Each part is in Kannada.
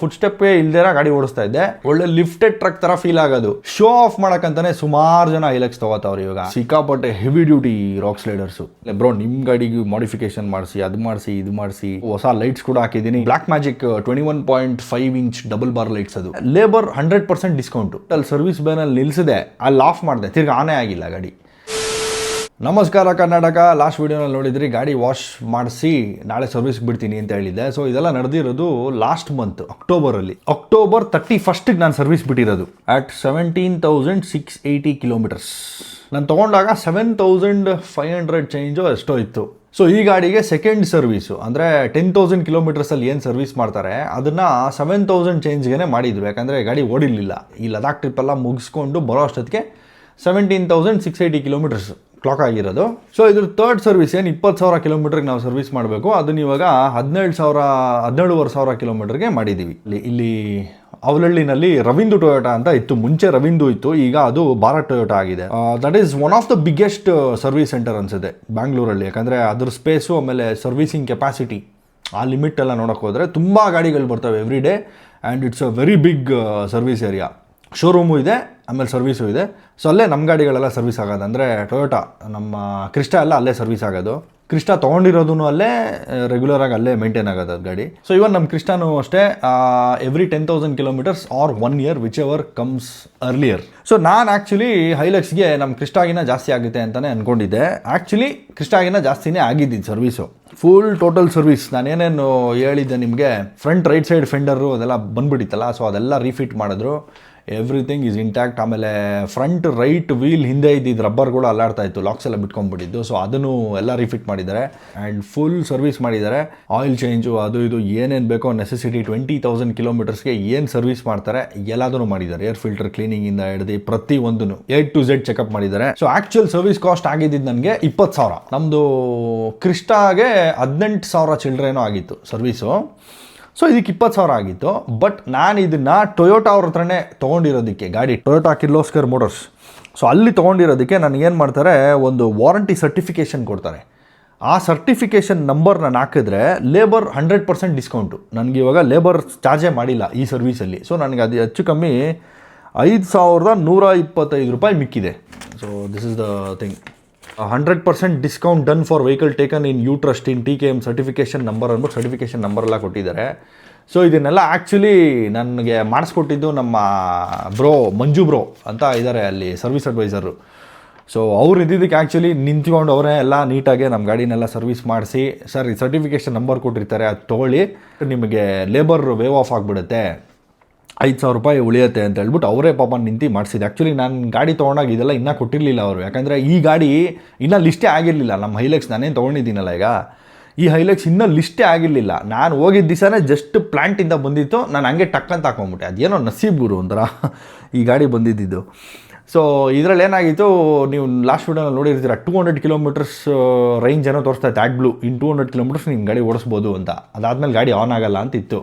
ಫುಟ್ ಸ್ಟೆಪ್ ಇಲ್ದೇರ ಗಾಡಿ ಓಡಿಸ್ತಾ ಇದ್ದೆ. ಒಳ್ಳೆ ಲಿಫ್ಟೆಡ್ ಟ್ರಕ್ ತರ ಫೀಲ್ ಆಗೋದು. ಶೋ ಆಫ್ ಮಾಡಕ್ಕಂತಾನೆ ಸುಮಾರು ಜನ ಹೈಲಕ್ಸ್ ತಗೋತಾವ್ರೆ ಇವಾಗ. ಸಿಕ್ಕಾಪಟ್ಟೆ heavy duty rock sliders. Bro ನಿಮ್ ಗಾಡಿಗೆ ಮಾಡಿಫಿಕೇಶನ್ ಮಾಡಿಸಿ, ಅದು ಮಾಡಿಸಿ, ಇದು ಮಾಡಿಸಿ, ಹೊಸ ಲೈಟ್ಸ್ ಕೂಡ ಹಾಕಿದೀನಿ. Black magic 21.5 inch double bar lights. ಅದು ಲೇಬರ್ 100% ಡಿಸ್ಕೌಂಟ್. ಅಲ್ಲಿ ಸರ್ವಿಸ್ ಬೇನಲ್ಲಿ ನಿಲ್ಸಿದೆ, ಅಲ್ಲಿ ಆಫ್ ಮಾಡಿದೆ, ತಿರ್ಗಿ ಆನೇ ಆಗಿಲ್ಲ ಗಾಡಿ. ನಮಸ್ಕಾರ ಕರ್ನಾಟಕ. ಲಾಸ್ಟ್ ವಿಡಿಯೋನಲ್ಲಿ ನೋಡಿದ್ರಿ ಗಾಡಿ ವಾಶ್ ಮಾಡಿಸಿ ನಾಳೆ ಸರ್ವಿಸ್ ಬಿಡ್ತೀನಿ ಅಂತ ಹೇಳಿದ್ದೆ. ಸೊ ಇದೆಲ್ಲ ನಡೆದಿರೋದು ಲಾಸ್ಟ್ ಮಂತ್ ಅಕ್ಟೋಬರಲ್ಲಿ. ಅಕ್ಟೋಬರ್ 31st ನಾನು ಸರ್ವಿಸ್ ಬಿಟ್ಟಿರೋದು ಅಟ್ 17,680 ಕಿಲೋಮೀಟರ್ಸ್. ನಾನು ತೊಗೊಂಡಾಗ 7,500 ಚೇಂಜು ಎಷ್ಟೋ ಇತ್ತು. ಸೊ ಈ ಗಾಡಿಗೆ ಸೆಕೆಂಡ್ ಸರ್ವಿಸು ಅಂದರೆ 10,000 ಕಿಲೋಮೀಟರ್ಸಲ್ಲಿ ಏನು ಸರ್ವಿಸ್ ಮಾಡ್ತಾರೆ ಅದನ್ನು 7,000 ಚೇಂಜ್ಗೆ ಮಾಡಿದ್ರು. ಯಾಕಂದರೆ ಗಾಡಿ ಓಡಿರಲಿಲ್ಲ. ಈ ಲದಾಖ್ ಟ್ರಿಪ್ಪೆಲ್ಲ ಮುಗಿಸ್ಕೊಂಡು ಬರೋ ಅಷ್ಟೊತ್ತಿಗೆ 17,680 ಕಿಲೋಮೀಟರ್ಸ್ ಕ್ಲಾಕ್ ಆಗಿರೋದು. ಸೊ ಇದ್ರ ಥರ್ಡ್ ಸರ್ವಿಸ್ ಏನು 20,000 ಕಿಲೋಮೀಟರ್ಗೆ ನಾವು ಸರ್ವಿಸ್ ಮಾಡಬೇಕು. ಅದನ್ನ ಇವಾಗ 17,500 ಕಿಲೋಮೀಟರ್ಗೆ ಮಾಡಿದ್ದೀವಿ. ಇಲ್ಲಿ ಅವಲಹಳ್ಳಿನಲ್ಲಿ ರವಿಂದು ಟೊಯೋಟಾ ಅಂತ ಇತ್ತು. ಮುಂಚೆ ರವಿಂದು ಇತ್ತು, ಈಗ ಅದು ಭಾರತ್ ಟೊಯೋಟಾ ಆಗಿದೆ. That is one of the biggest service centre ಅನ್ಸುತ್ತೆ ಬ್ಯಾಂಗ್ಳೂರಲ್ಲಿ. ಯಾಕಂದರೆ ಅದ್ರ ಸ್ಪೇಸು ಆಮೇಲೆ ಸರ್ವಿಸಿಂಗ್ ಕೆಪಾಸಿಟಿ ಆ ಲಿಮಿಟ್ ಎಲ್ಲ ನೋಡೋಕೆ ಹೋದರೆ ತುಂಬ ಗಾಡಿಗಳು ಬರ್ತವೆ every day. And it's a very big service area. Showroom ಇದೆ, ಆಮೇಲೆ ಸರ್ವಿಸು ಇದೆ. ಸೊ ಅಲ್ಲೇ ನಮ್ಮ ಗಾಡಿಗಳೆಲ್ಲ ಸರ್ವಿಸ್ ಆಗೋದು. ಅಂದರೆ ಟೊಯೋಟಾ ನಮ್ಮ ಕ್ರಿಸ್ಟಾ ಎಲ್ಲ ಅಲ್ಲೇ ಸರ್ವಿಸ್ ಆಗೋದು. ಕ್ರಿಸ್ಟಾ ತೊಗೊಂಡಿರೋದು ಅಲ್ಲೇ, ರೆಗ್ಯುಲರಾಗಿ ಅಲ್ಲೇ ಮೇಂಟೈನ್ ಆಗೋದು ಅದು ಗಾಡಿ. ಸೊ ಇವನ್ ನಮ್ಮ ಕ್ರಿಸ್ಟಾನು ಅಷ್ಟೇ every 10,000 kilometers or 1 year whichever comes earlier. So ನಾನು ಆ್ಯಕ್ಚುಲಿ ಹೈಲಕ್ಸ್ಗೆ ನಮ್ಮ ಕ್ರಿಸ್ಟಾಗಿನ ಜಾಸ್ತಿ ಆಗುತ್ತೆ ಅಂತಲೇ ಅಂದ್ಕೊಂಡಿದ್ದೆ. ಆ್ಯಕ್ಚುಲಿ ಕ್ರಿಸ್ಟಾಗಿನ ಜಾಸ್ತಿನೇ ಆಗಿದ್ದಿದ್ದು ಸರ್ವಿಸು. ಫುಲ್ ಟೋಟಲ್ ಸರ್ವಿಸ್ ನಾನೇನೇನು ಹೇಳಿದ್ದೆ ನಿಮಗೆ, ಫ್ರಂಟ್ ರೈಟ್ ಸೈಡ್ ಫೆಂಡರು ಅದೆಲ್ಲ ಬಂದುಬಿಟ್ಟಿತ್ತಲ್ಲ. ಸೊ ಅದೆಲ್ಲ ರೀಫಿಟ್ ಮಾಡಿದ್ರು. Everything is intact. ಆಮೇಲೆ ಫ್ರಂಟ್ ರೈಟ್ ವೀಲ್ ಹಿಂದೆ ಇದ್ದಿದ್ದು ರಬ್ಬರ್ಗಳು ಅಲ್ಲಾಡ್ತಾ ಇತ್ತು, ಲಾಕ್ಸ್ ಎಲ್ಲ ಬಿಟ್ಕೊಂಡ್ಬಿಟ್ಟಿದ್ದು. ಸೊ ಅದನ್ನು ಎಲ್ಲ ರೀಫಿಟ್ ಮಾಡಿದ್ದಾರೆ ಆ್ಯಂಡ್ ಫುಲ್ ಸರ್ವಿಸ್ ಮಾಡಿದ್ದಾರೆ. ಆಯಿಲ್ ಚೇಂಜು ಅದು ಇದು ಏನೇನು ಬೇಕೋ ನೆಸೆಸಿಟಿ 20,000 ಕಿಲೋಮೀಟರ್ಸ್ಗೆ ಏನು ಸರ್ವಿಸ್ ಮಾಡ್ತಾರೆ ಎಲ್ಲದೂ ಮಾಡಿದ್ದಾರೆ. ಏರ್ ಫಿಲ್ಟರ್ ಕ್ಲೀನಿಂಗಿಂದ ಹಿಡಿದು ಪ್ರತಿ ಒಂದನ್ನು A to Z ಚೆಕಪ್ ಮಾಡಿದ್ದಾರೆ. ಸೊ ಆ್ಯಕ್ಚುಯಲ್ ಸರ್ವಿಸ್ ಕಾಸ್ಟ್ ಆಗಿದ್ದು ನನಗೆ 20,000. ನಮ್ಮದು ಕ್ರಿಸ್ಟಾಗೆ 18,000 ಚಿಲ್ಡ್ರೇನೋ ಆಗಿತ್ತು ಸರ್ವಿಸು. ಸೊ ಇದಕ್ಕೆ 20,000 ಆಗಿತ್ತು. ಬಟ್ ನಾನು ಇದನ್ನು ಟೊಯೋಟಾ ಅವ್ರ ಹತ್ರನೇ ತೊಗೊಂಡಿರೋದಕ್ಕೆ, ಗಾಡಿ ಟೊಯೋಟಾ ಕಿರ್ಲೋಸ್ಕರ್ ಮೋಟರ್ಸ್, ಸೊ ಅಲ್ಲಿ ತೊಗೊಂಡಿರೋದಕ್ಕೆ ನನಗೆ ಏನು ಮಾಡ್ತಾರೆ, ಒಂದು ವಾರಂಟಿ ಸರ್ಟಿಫಿಕೇಷನ್ ಕೊಡ್ತಾರೆ. ಆ ಸರ್ಟಿಫಿಕೇಷನ್ ನಂಬರ್ ನಾನು ಹಾಕಿದ್ರೆ ಲೇಬರ್ 100% ಡಿಸ್ಕೌಂಟು. ನನಗೆ ಇವಾಗ ಲೇಬರ್ ಚಾರ್ಜೇ ಮಾಡಿಲ್ಲ ಈ ಸರ್ವೀಸಲ್ಲಿ. ಸೊ ನನಗೆ ಅದು ಹೆಚ್ಚು ಕಮ್ಮಿ 5,125 ರೂಪಾಯಿ ಮಿಕ್ಕಿದೆ. So this is the thing. 100% discount done for vehicle taken in U trust in TKM certification number ಅಂದ್ಬಿಟ್ಟು ಸರ್ಟಿಫಿಕೇಷನ್ ನಂಬರ್ ಎಲ್ಲ ಕೊಟ್ಟಿದ್ದಾರೆ. ಸೊ ಇದನ್ನೆಲ್ಲ ಆ್ಯಕ್ಚುಲಿ ನನಗೆ ಮಾಡಿಸ್ಕೊಟ್ಟಿದ್ದು ನಮ್ಮ ಬ್ರೋ ಮಂಜು ಬ್ರೋ ಅಂತ ಇದ್ದಾರೆ ಅಲ್ಲಿ ಸರ್ವಿಸ್ ಅಡ್ವೈಸರು. ಸೊ ಅವ್ರು ಇದ್ದಿದ್ದಕ್ಕೆ ಆ್ಯಕ್ಚುಲಿ ನಿಂತ್ಕೊಂಡು ಅವರೇ ಎಲ್ಲ ನೀಟಾಗಿ ನಮ್ಮ ಗಾಡಿನೆಲ್ಲ ಸರ್ವಿಸ್ ಮಾಡಿಸಿ, ಸರ್ ಈ ಸರ್ಟಿಫಿಕೇಷನ್ ನಂಬರ್ ಕೊಟ್ಟಿರ್ತಾರೆ, ಅದು ತೊಗೊಳ್ಳಿ, ನಿಮಗೆ ಲೇಬರ್ ವೇವ್ ಆಫ್ ಆಗಿಬಿಡುತ್ತೆ, 5,000 ರೂಪಾಯಿ ಉಳಿಯುತ್ತೆ ಅಂತ ಹೇಳ್ಬಿಟ್ಟು ಅವರೇ ಪಾಪ ನಿಂತು ಮಾಡಿಸಿದೆ. ಆ್ಯಕ್ಚುಲಿ ನಾನು ಗಾಡಿ ತೊಗೊಂಡಾಗ ಇದೆಲ್ಲ ಇನ್ನೂ ಕೊಟ್ಟಿರಲಿಲ್ಲ ಅವರು. ಯಾಕಂದರೆ ಈ ಗಾಡಿ ಇನ್ನೂ ಲಿಸ್ಟೇ ಆಗಿರಲಿಲ್ಲ. ನಮ್ಮ ಹೈಲಕ್ಸ್ ನಾನೇನು ತೊಗೊಂಡಿದ್ದೀನಲ್ಲ ಈಗ, ಈ ಹೈಲಕ್ಸ್ ಇನ್ನೂ ಲಿಸ್ಟೇ ಆಗಿರಲಿಲ್ಲ. ನಾನು ಹೋಗಿದ್ದ ದಿವಸನೇ ಜಸ್ಟ್ ಪ್ಲ್ಯಾಂಟಿಂದ ಬಂದಿತ್ತು. ನಾನು ಹಂಗೆ ಟಕ್ ಅಂತ ಹಾಕೊಂಡ್ಬಿಟ್ಟೆ. ಅದೇನೋ ನಸೀಬ್ ಗುರು ಒಂಥರ ಈ ಗಾಡಿ ಬಂದಿದ್ದು. ಸೊ ಇದರಲ್ಲಿ ಏನಾಗಿತ್ತು, ನೀವು ಲಾಸ್ಟ್ ವಿಡಿಯೋನಲ್ಲಿ ನೋಡಿರ್ತೀರ, 200 ಕಿಲೋಮೀಟರ್ಸ್ ರೇಂಜ್ ಏನೋ ತೋರಿಸ್ತಾ ಇತ್ತು ಆ್ಯಡ್ ಬ್ಲೂ. ಇನ್ 200 ಕಿಲೋಮೀಟರ್ಸ್ ನಿಮ್ಮ ಗಾಡಿ ಓಡಿಸ್ಬೋದು ಅಂತ. ಅದಾದಮೇಲೆ ಗಾಡಿ ಆನ್ ಆಗಲ್ಲ ಅಂತಿತ್ತು.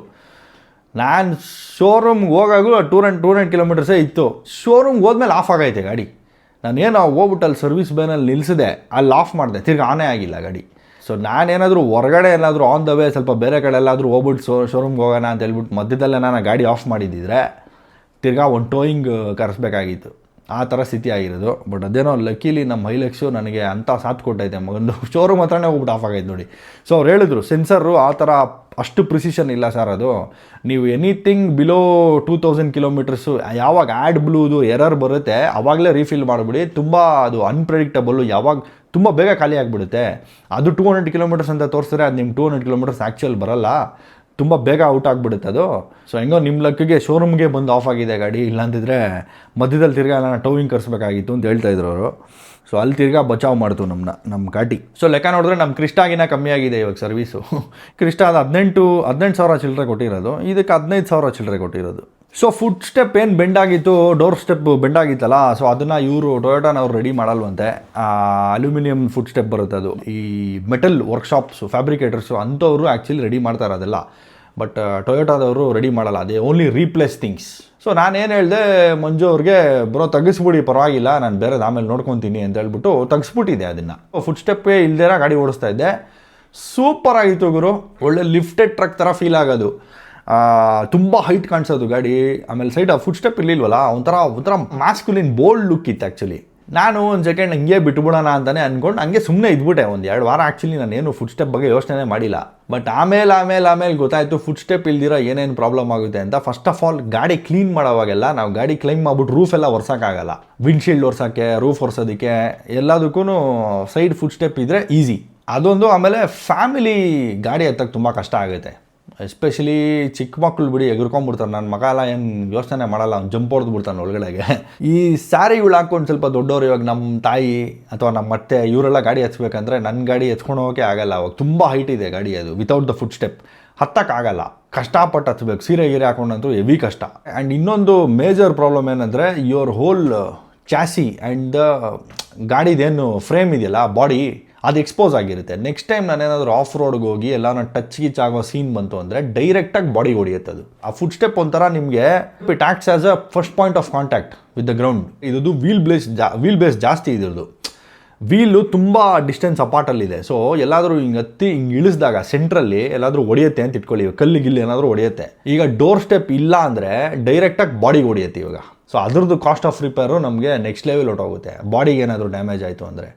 ನಾನು ಶೋರೂಮ್ಗೆ ಹೋಗಾಗೂ 200 ಕಿಲೋಮೀಟರ್ಸೇ ಇತ್ತು. ಶೋರೂಮ್ಗೆ ಹೋದ್ಮೇಲೆ ಆಫ್ ಆಗೈತೆ ಗಾಡಿ. ನಾನೇನು ಹೋಗ್ಬಿಟ್ಟು ಅಲ್ಲಿ ಸರ್ವಿಸ್ ಬೇನಲ್ಲಿ ನಿಲ್ಲಿಸಿದೆ, ಅಲ್ಲಿ ಆಫ್ ಮಾಡಿದೆ, ತಿರ್ಗಿ ಆನೇ ಆಗಿಲ್ಲ ಗಾಡಿ. ಸೊ ನಾನೇನಾದರೂ ಹೊರಗಡೆ ಎಲ್ಲಾದರೂ ಆನ್ ದ ವೇ ಸ್ವಲ್ಪ ಬೇರೆ ಕಡೆ ಎಲ್ಲಾದರೂ ಹೋಗ್ಬಿಟ್ಟು ಶೋರೂಮ್ಗೆ ಹೋಗೋಣ ಅಂತ ಹೇಳ್ಬಿಟ್ಟು ಮಧ್ಯದಲ್ಲೇ ನಾನು ಗಾಡಿ ಆಫ್ ಮಾಡಿದ್ದಿದ್ರೆ ತಿರ್ಗಾ ಒಂದು ಟೋಯಿಂಗ್ ಕರೆಸ್ಬೇಕಾಗಿತ್ತು. ಆ ಥರ ಸ್ಥಿತಿ ಆಗಿರೋದು. ಬಟ್ ಅದೇನೋ ಲಕ್ಕೀಲಿ ನಮ್ಮ ಹೈಲಕ್ಸು ನನಗೆ ಅಂಥ ಸಾಥ್ ಕೊಟ್ಟೈತೆ. ಮಗಂದು ಶೋರೂಮ್ ಹತ್ರನೇ ಹೋಗ್ಬಿಟ್ಟು ಆಫ್ ಆಗೈತೆ ನೋಡಿ. ಸೊ ಅವ್ರು ಹೇಳಿದ್ರು ಸೆನ್ಸರು ಆ ಥರ ಅಷ್ಟು ಪ್ರಿಸಿಷನ್ ಇಲ್ಲ ಸರ್ ಅದು. ನೀವು ಎನಿಥಿಂಗ್ ಬಿಲೋ 2,000 ಕಿಲೋಮೀಟರ್ಸು ಯಾವಾಗ ಆ್ಯಡ್ ಬ್ಲೂದು ಎರರ್ ಬರುತ್ತೆ ಆವಾಗಲೇ ರೀಫಿಲ್ ಮಾಡಿಬಿಡಿ. ತುಂಬ ಅದು ಅನ್ಪ್ರೆಡಿಕ್ಟಬಲ್ಲು, ಯಾವಾಗ ತುಂಬ ಬೇಗ ಖಾಲಿ ಆಗಿಬಿಡುತ್ತೆ. ಅದು 200 ಕಿಲೋಮೀಟರ್ಸ್ ಅಂತ ತೋರಿಸಿದ್ರೆ ಅದು ನಿಮ್ಗೆ 200 ಕಿಲೋಮೀಟರ್ಸ್ ಆ್ಯಕ್ಚುಯಲ್ ಬರಲ್ಲ, ತುಂಬ ಬೇಗ ಔಟ್ ಆಗಿಬಿಡುತ್ತೆ ಅದು. ಸೊ ಹೆಂಗೋ ನಿಮ್ಮ ಲಕ್ಕಿಗೆ ಶೋರೂಮ್ಗೆ ಬಂದು ಆಫ್ ಆಗಿದೆ ಗಾಡಿ. ಇಲ್ಲಾಂತಿದ್ರೆ ಮಧ್ಯದಲ್ಲಿ ತಿರ್ಗಾ ನಾನು ಟೋವಿಂಗ್ ಕರೆಸ್ಬೇಕಾಗಿತ್ತು ಅಂತ ಹೇಳ್ತಾಯಿದ್ರು ಅವರು. ಸೊ ಅಲ್ಲಿ ತಿರ್ಗಾ ಬಚಾವ್ ಮಾಡ್ತು ನಮ್ಮ ಗಾಡಿ. ಸೊ ಲೆಕ್ಕ ನೋಡಿದ್ರೆ ನಮ್ಮ ಕ್ರಿಸ್ಟಾಗಿನ ಕಮ್ಮಿ ಆಗಿದೆ ಇವಾಗ ಸರ್ವೀಸು. ಕ್ರಿಸ್ಟಾ ಅದು 18,000 ಚಿಲ್ಲರೆ ಕೊಟ್ಟಿರೋದು, ಇದಕ್ಕೆ 15,000 ಚಿಲ್ಲರೆ ಕೊಟ್ಟಿರೋದು. ಸೊ ಫುಟ್ ಸ್ಟೆಪ್ ಏನು ಬೆಂಡಾಗಿತ್ತು, ಡೋರ್ ಸ್ಟೆಪ್ ಬೆಂಡಾಗಿತ್ತಲ್ಲ, ಸೊ ಅದನ್ನು ಇವರು ಟೊಯೋಟಾನವ್ರು ರೆಡಿ ಮಾಡಲ್ವಂತೆ. ಅಲ್ಯೂಮಿನಿಯಂ ಫುಟ್ ಸ್ಟೆಪ್ ಬರುತ್ತೆ ಅದು. ಈ ಮೆಟಲ್ ವರ್ಕ್ಶಾಪ್ಸು, ಫ್ಯಾಬ್ರಿಕೇಟರ್ಸು ಅಂಥವ್ರು ಆ್ಯಕ್ಚುಲಿ ರೆಡಿ ಮಾಡ್ತಾರೆ ಅದೆಲ್ಲ. ಬಟ್ ಟೊಯೋಟಾದವರು ರೆಡಿ ಮಾಡಲ್ಲ, ಅದೇ ಓನ್ಲಿ ರೀಪ್ಲೇಸ್ ಥಿಂಗ್ಸ್. ಸೊ ನಾನೇನು ಹೇಳಿದೆ ಮಂಜು ಅವ್ರಿಗೆ, ಬ್ರೋ ತೆಗಿಸ್ಬಿಡಿ ಪರವಾಗಿಲ್ಲ, ನಾನು ಬೇರೆದು ಆಮೇಲೆ ನೋಡ್ಕೊತೀನಿ ಅಂತ ಹೇಳ್ಬಿಟ್ಟು ತೆಗಿಸ್ಬಿಟ್ಟಿದ್ದೆ ಅದನ್ನು. ಫುಟ್ ಸ್ಟೆಪ್ಪೇ ಇಲ್ದೇರ ಗಾಡಿ ಓಡಿಸ್ತಾ ಇದ್ದೆ. ಸೂಪರ್ ಆಗಿತ್ತು ಗುರು. ಒಳ್ಳೆ ಲಿಫ್ಟೆಡ್ ಟ್ರಕ್ ಥರ ಫೀಲ್ ಆಗೋದು. ತುಂಬ ಹೈಟ್ ಕಾಣಿಸೋದು ಗಾಡಿ. ಆಮೇಲೆ ಸೈಡ್ ಫುಟ್ ಸ್ಟೆಪ್ ಇರಲಿಲ್ವಲ್ಲ, ಒಂಥರ ಮ್ಯಾಸ್ಕುಲಿನ್ ಬೋಲ್ಡ್ ಲುಕ್ ಇತ್ತು ಆ್ಯಕ್ಚುಲಿ. ನಾನು ಒಂದು ಸೆಕೆಂಡ್ ಹಂಗೆ ಬಿಟ್ಬಿಡೋಣ ಅಂತಲೇ ಅಂದ್ಕೊಂಡು ಹಂಗೆ ಸುಮ್ಮನೆ ಇದ್ಬಿಟ್ಟೆ. 1-2 ವಾರ ಆ್ಯಕ್ಚುಲಿ ನಾನೇನು ಫುಟ್ ಸ್ಟೆಪ್ ಬಗ್ಗೆ ಯೋಚನೆ ಮಾಡಿಲ್ಲ. ಬಟ್ ಆಮೇಲೆ ಗೊತ್ತಾಯಿತು ಫುಟ್ ಸ್ಟೆಪ್ ಇಲ್ದಿರ ಏನೇನು ಪ್ರಾಬ್ಲಮ್ ಆಗುತ್ತೆ ಅಂತ. ಫಸ್ಟ್ ಆಫ್ ಆಲ್ ಗಾಡಿ ಕ್ಲೀನ್ ಮಾಡೋವಾಗೆಲ್ಲ ನಾವು ಗಾಡಿ ಕ್ಲೈಮ್ ಮಾಡ್ಬಿಟ್ಟು ರೂಫ್ ಎಲ್ಲ ಒರ್ಸೋಕ್ಕಾಗಲ್ಲ. ವಿಂಡ್ಶೀಲ್ಡ್ ಒರ್ಸೋಕ್ಕೆ, ರೂಫ್ ಒರ್ಸೋದಕ್ಕೆ ಎಲ್ಲದಕ್ಕೂ ಸೈಡ್ ಫುಟ್ ಸ್ಟೆಪ್ ಇದ್ದರೆ ಈಸಿ ಅದೊಂದು. ಆಮೇಲೆ ಫ್ಯಾಮಿಲಿ ಗಾಡಿ ಹತ್ತಕ್ಕೆ ತುಂಬ ಕಷ್ಟ ಆಗುತ್ತೆ, ಎಸ್ಪೆಷಲಿ ಚಿಕ್ಕ ಮಕ್ಕಳು ಬಿಡಿ ಎಗ್ರ್ಕೊಂಡ್ಬಿಡ್ತಾರೆ. ನನ್ನ ಮಗ ಎಲ್ಲ ಏನು ಯೋಚನೆ ಮಾಡಲ್ಲ, ಅವ್ನು ಜಂಪ್ ಹೊಡೆದು ಬಿಡ್ತಾನೆ ಒಳಗಡೆಗೆ. ಈ ಸ್ಯಾರಿಗಳು ಹಾಕ್ಕೊಂಡು ಸ್ವಲ್ಪ ದೊಡ್ಡವರು, ಇವಾಗ ನಮ್ಮ ತಾಯಿ ಅಥವಾ ನಮ್ಮ ಅತ್ತೆ ಇವರೆಲ್ಲ ಗಾಡಿ ಹಚ್ಬೇಕಂದ್ರೆ ನನ್ನ ಗಾಡಿ ಎತ್ಕೊಂಡು ಹೋಗೋಕ್ಕೆ ಆಗಲ್ಲ. ಅವಾಗ ತುಂಬ ಹೈಟ್ ಇದೆ ಗಾಡಿ, ಅದು ವಿತೌಟ್ ದ ಫುಟ್ ಸ್ಟೆಪ್ ಹತ್ತಕ್ಕಾಗಲ್ಲ, ಕಷ್ಟಪಟ್ಟು ಹತ್ಬೇಕು. ಸೀರೆ ಗೀರೆ ಹಾಕೊಂಡಂತೂ ಹೆವಿ ಕಷ್ಟ. ಆ್ಯಂಡ್ ಇನ್ನೊಂದು ಮೇಜರ್ ಪ್ರಾಬ್ಲಮ್ ಏನಂದರೆ your whole chassis and the ಗಾಡಿದೇನು ಫ್ರೇಮ್ ಇದೆಯಲ್ಲ, ಬಾಡಿ ಅದು ಎಕ್ಸ್ಪೋಸ್ ಆಗಿರುತ್ತೆ. ನೆಕ್ಸ್ಟ್ ಟೈಮ್ ನಾನೇನಾದರೂ ಆಫ್ ರೋಡ್ಗೆ ಹೋಗಿ ಎಲ್ಲ ಟಚ್ ಗಿಚ್ ಆಗೋ ಸೀನ್ ಬಂತು ಅಂದರೆ ಡೈರೆಕ್ಟಾಗಿ ಬಾಡಿ ಹೊಡಿಯುತ್ತೆ ಅದು. ಆ ಫುಟ್ ಸ್ಟೆಪ್ ಒಂಥರ ನಿಮಗೆ it acts as a first point of contact with the ground. ಇದು ವೀಲ್ ಬೇಸ್ ಜಾಸ್ತಿ ಇದ್ರದ್ದು. ವೀಲು ತುಂಬ ಡಿಸ್ಟೆನ್ಸ್ ಅಪಾರ್ಟಲ್ಲಿದೆ. ಸೊ ಎಲ್ಲಾದರೂ ಹಿಂಗೆ ಹಿಂಗೆ ಇಳಿಸಿದಾಗ ಸೆಂಟ್ರಲ್ಲಿ ಎಲ್ಲಾದರೂ ಹೊಡೆಯುತ್ತೆ ಅಂತ ಇಟ್ಕೊಳ್ಳಿ, ಕಲ್ಲಿಗಿಲ್ಲಿ ಏನಾದರೂ ಹೊಡೆಯುತ್ತೆ. ಈಗ ಡೋರ್ ಸ್ಟೆಪ್ ಇಲ್ಲ ಅಂದರೆ ಡೈರೆಕ್ಟಾಗಿ ಬಾಡಿಗೆ ಹೊಡೆಯುತ್ತೆ ಇವಾಗ. ಸೊ ಅದ್ರದ್ದು ಕಾಸ್ಟ್ ಆಫ್ ರಿಪೇರು ನಮಗೆ ನೆಕ್ಸ್ಟ್ ಲೆವೆಲ್ ಹೊಟ್ಟೋಗುತ್ತೆ ಬಾಡಿಗೆ ಏನಾದರೂ ಡ್ಯಾಮೇಜ್ ಆಯಿತು ಅಂದರೆ.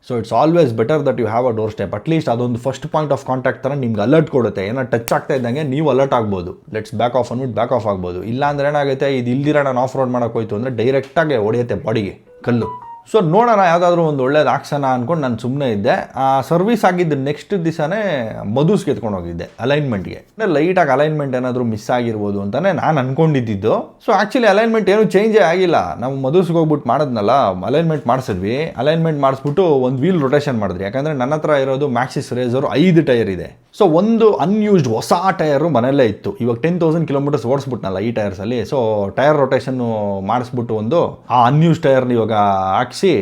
So it's always better that you have a doorstep. At least ಅದೊಂದು ಫಸ್ಟ್ ಪಾಯಿಂಟ್ ಆಫ್ ಕಾಂಟ್ಯಾಕ್ಟ್ ಥರ ನಿಮ್ಗೆ ಅಲರ್ಟ್ ಕೊಡುತ್ತೆ. ಏನೋ ಟಚ್ ಆಗ್ತಾ ಇದ್ದಂಗೆ ನೀವು ಅಲರ್ಟ್ ಆಗ್ಬೋದು, ಲೆಟ್ಸ್ ಬ್ಯಾಕ್ ಆಫ್ ಅಂದ್ಬಿಟ್ಟು ಬ್ಯಾಕ್ ಆಫ್ ಆಗ್ಬೋದು. ಇಲ್ಲಾಂದ್ರೆ ಏನಾಗುತ್ತೆ, ಇದು ಇಲ್ದಿರ ನಾನು ಆಫ್ ರೋಡ್ ಮಾಡೋಕೆ ಹೋಯ್ತು ಅಂದರೆ ಡೈರೆಕ್ಟಾಗಿ ಹೊಡೆಯುತ್ತೆ ಬಾಡಿಗೆ ಕಲ್ಲು. ಸೊ ನೋಡೋಣ ಯಾವುದಾದ್ರೂ ಒಂದು ಒಳ್ಳೇದು ಹಾಕ್ಸೋಣ ಅಂದ್ಕೊಂಡು ನಾನು ಸುಮ್ಮನೆ ಇದ್ದೆ. ಸರ್ವಿಸ್ ಆಗಿದ್ದು ನೆಕ್ಸ್ಟ್ ದಿವಸನೇ ಮಧುಸ್ಗೆ ಎತ್ಕೊಂಡು ಹೋಗಿದ್ದೆ ಅಲೈನ್ಮೆಂಟ್ಗೆ. ಲೈಟಾಗಿ ಅಲೈನ್ಮೆಂಟ್ ಏನಾದರೂ ಮಿಸ್ ಆಗಿರ್ಬೋದು ಅಂತಲೇ ನಾನು ಅಂದ್ಕೊಂಡಿದ್ದು. ಸೊ ಆ್ಯಕ್ಚುಲಿ ಅಲೈನ್ಮೆಂಟ್ ಏನೂ ಚೇಂಜೇ ಆಗಿಲ್ಲ. ನಾವು ಮಧುಸ್ಗೆ ಹೋಗ್ಬಿಟ್ಟು ಮಾಡಿದ್ನಲ್ಲ, ಅಲೈನ್ಮೆಂಟ್ ಮಾಡಿಸಿದ್ವಿ. ಅಲೈನ್ಮೆಂಟ್ ಮಾಡಿಸ್ಬಿಟ್ಟು ಒಂದು ವೀಲ್ ರೊಟೇಷನ್ ಮಾಡಿದ್ರಿ. ಯಾಕಂದರೆ ನನ್ನ ಹತ್ರ ಇರೋದು ಮ್ಯಾಕ್ಸಿಸ್ ರೇಸರು 5 ಟೈರ್ ಇದೆ. ಸೊ ಒಂದು ಅನ್ಯೂಸ್ಡ್ ಹೊಸ ಟೈರು ಮನೆಯಲ್ಲೇ ಇತ್ತು. ಇವಾಗ 10,000 ಕಿಲೋಮೀಟರ್ಸ್ ಓಡಿಸ್ಬಿಟ್ನಲ್ಲ ಈ ಟೈರ್ಸಲ್ಲಿ. ಸೊ ಟೈರ್ ರೊಟೇಷನ್ನು ಮಾಡಿಸ್ಬಿಟ್ಟು ಒಂದು ಆ ಅನ್ಯೂಸ್ ಟೈರ್ನ ಇವಾಗ ಹಾಕಿಸಿ